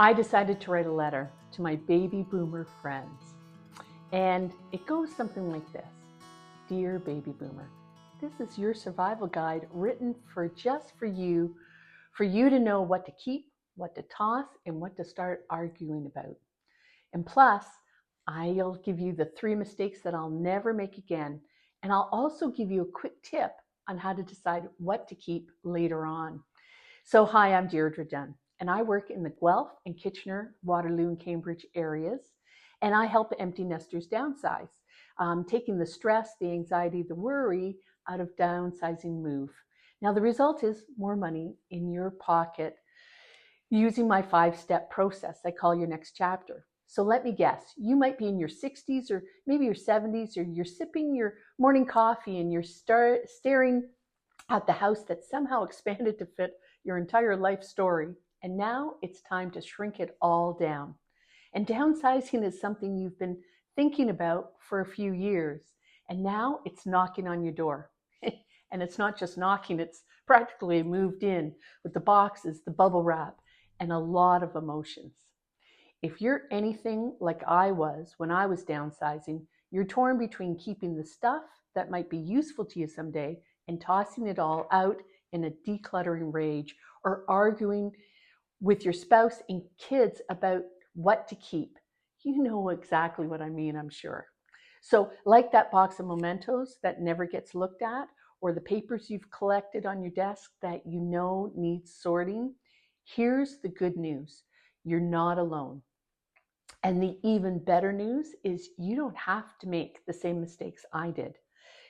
I decided to write a letter to my baby boomer friends. And it goes something like this. Dear baby boomer, this is your survival guide written just for you to know what to keep, what to toss, and what to start arguing about. And plus, I'll give you the 3 mistakes that I'll never make again. And I'll also give you a quick tip on how to decide what to keep later on. So hi, I'm Deirdre Dunn, and I work in the Guelph and Kitchener, Waterloo and Cambridge areas, and I help empty nesters downsize, taking the stress, the anxiety, the worry out of downsizing move. Now the result is more money in your pocket using my 5-step process I call your next chapter. So let me guess, you might be in your 60s or maybe your 70s, or you're sipping your morning coffee and you're staring at the house that somehow expanded to fit your entire life story. And now it's time to shrink it all down. And downsizing is something you've been thinking about for a few years. And now it's knocking on your door. And it's not just knocking, it's practically moved in with the boxes, the bubble wrap, and a lot of emotions. If you're anything like I was when I was downsizing, you're torn between keeping the stuff that might be useful to you someday and tossing it all out in a decluttering rage, or arguing with your spouse and kids about what to keep. You know exactly what I mean, I'm sure. So like that box of mementos that never gets looked at, or the papers you've collected on your desk that you know needs sorting, here's the good news. You're not alone. And the even better news is you don't have to make the same mistakes I did.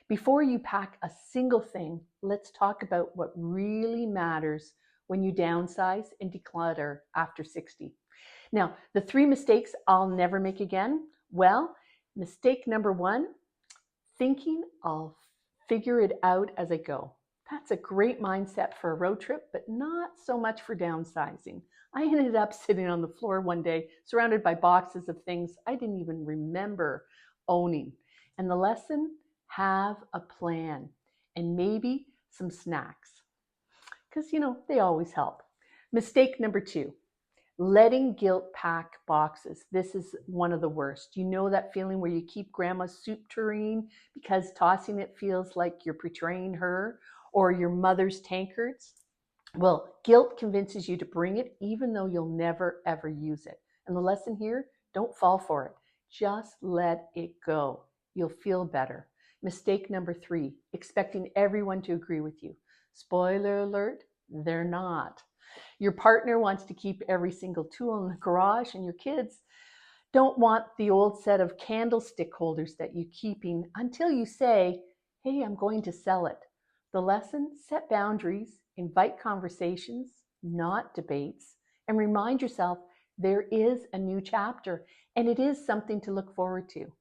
Before you pack a single thing, let's talk about what really matters when you downsize and declutter after 60. Now, the 3 mistakes I'll never make again. Well, mistake number 1, thinking I'll figure it out as I go. That's a great mindset for a road trip, but not so much for downsizing. I ended up sitting on the floor one day, surrounded by boxes of things I didn't even remember owning. And the lesson? Have a plan and maybe some snacks, because they always help. Mistake number 2, letting guilt pack boxes. This is one of the worst. You know that feeling where you keep grandma's soup tureen because tossing it feels like you're betraying her, or your mother's tankards? Well, guilt convinces you to bring it even though you'll never ever use it. And the lesson here, don't fall for it. Just let it go. You'll feel better. Mistake number 3, expecting everyone to agree with you. Spoiler alert, they're not. Your partner wants to keep every single tool in the garage, and your kids don't want the old set of candlestick holders that you're keeping until you say, hey, I'm going to sell it. The lesson, set boundaries, invite conversations, not debates, and remind yourself there is a new chapter and it is something to look forward to.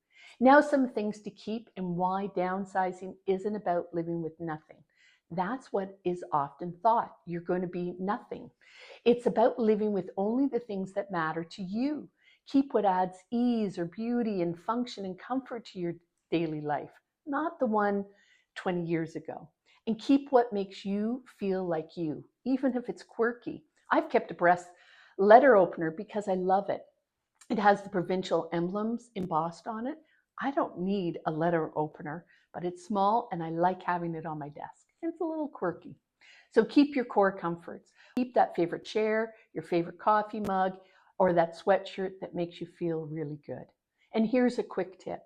Now, some things to keep and why downsizing isn't about living with nothing. That's what is often thought. You're going to be nothing. It's about living with only the things that matter to you. Keep what adds ease or beauty and function and comfort to your daily life, not the one 20 years ago. And keep what makes you feel like you, even if it's quirky. I've kept a breast letter opener because I love it. It has the provincial emblems embossed on it. I don't need a letter opener, but it's small and I like having it on my desk. It's a little quirky. So keep your core comforts. Keep that favorite chair, your favorite coffee mug, or that sweatshirt that makes you feel really good. And here's a quick tip.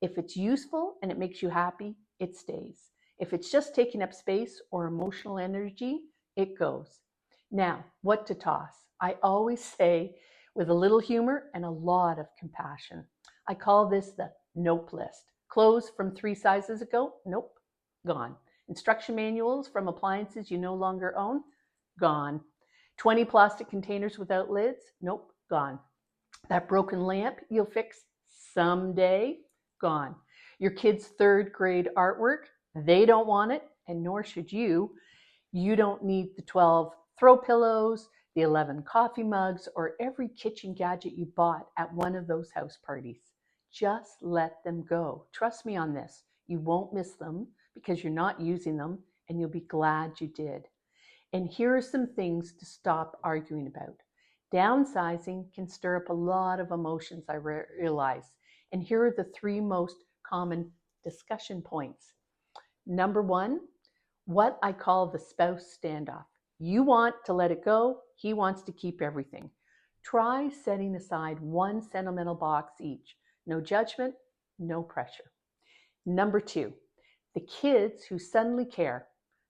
If it's useful and it makes you happy, it stays. If it's just taking up space or emotional energy, it goes. Now, what to toss? I always say, with a little humor and a lot of compassion, I call this the nope list. Clothes from 3 sizes ago? Nope, gone. Instruction manuals from appliances you no longer own? Gone. 20 plastic containers without lids? Nope, gone. That broken lamp you'll fix someday? Gone. Your kids' 3rd grade artwork? They don't want it, and nor should you. You don't need the 12 throw pillows, the 11 coffee mugs, or every kitchen gadget you bought at one of those house parties. Just let them go. Trust me on this. You won't miss them because you're not using them, and you'll be glad you did. And here are some things to stop arguing about. Downsizing can stir up a lot of emotions, I realize. And here are the 3 most common discussion points. Number 1, what I call the spouse standoff. You want to let it go, he wants to keep everything. Try setting aside 1 sentimental box each. No judgment, no pressure. Number 2, the kids who suddenly care.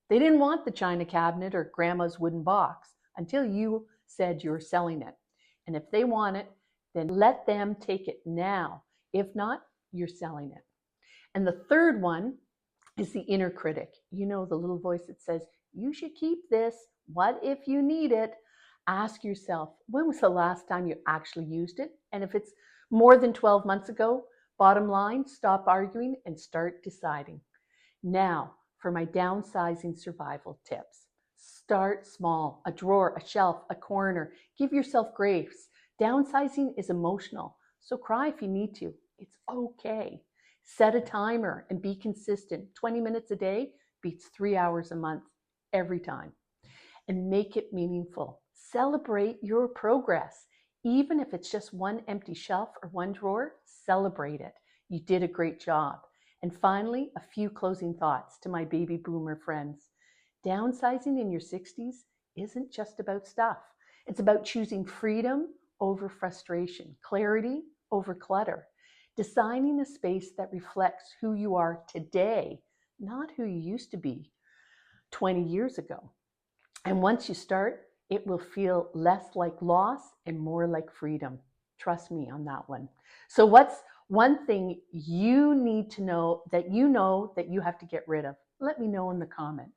They didn't want the china cabinet or grandma's wooden box until you said you were selling it. And if they want it, then let them take it now. If not, you're selling it. And the third one is the inner critic. You know, the little voice that says, you should keep this. What if you need it? Ask yourself, when was the last time you actually used it? And if it's more than 12 months ago, bottom line, stop arguing and start deciding. Now, for my downsizing survival tips. Start small, a drawer, a shelf, a corner. Give yourself grace. Downsizing is emotional, so cry if you need to. It's okay. Set a timer and be consistent. 20 minutes a day beats 3 hours a month every time. And make it meaningful. Celebrate your progress. Even if it's just 1 empty shelf or 1 drawer, celebrate it. You did a great job. And finally, a few closing thoughts to my baby boomer friends. Downsizing in your 60s isn't just about stuff. It's about choosing freedom over frustration, clarity over clutter, designing a space that reflects who you are today, not who you used to be 20 years ago. And once you start, it will feel less like loss and more like freedom. Trust me on that one. So what's one thing you need to know that you have to get rid of? Let me know in the comments.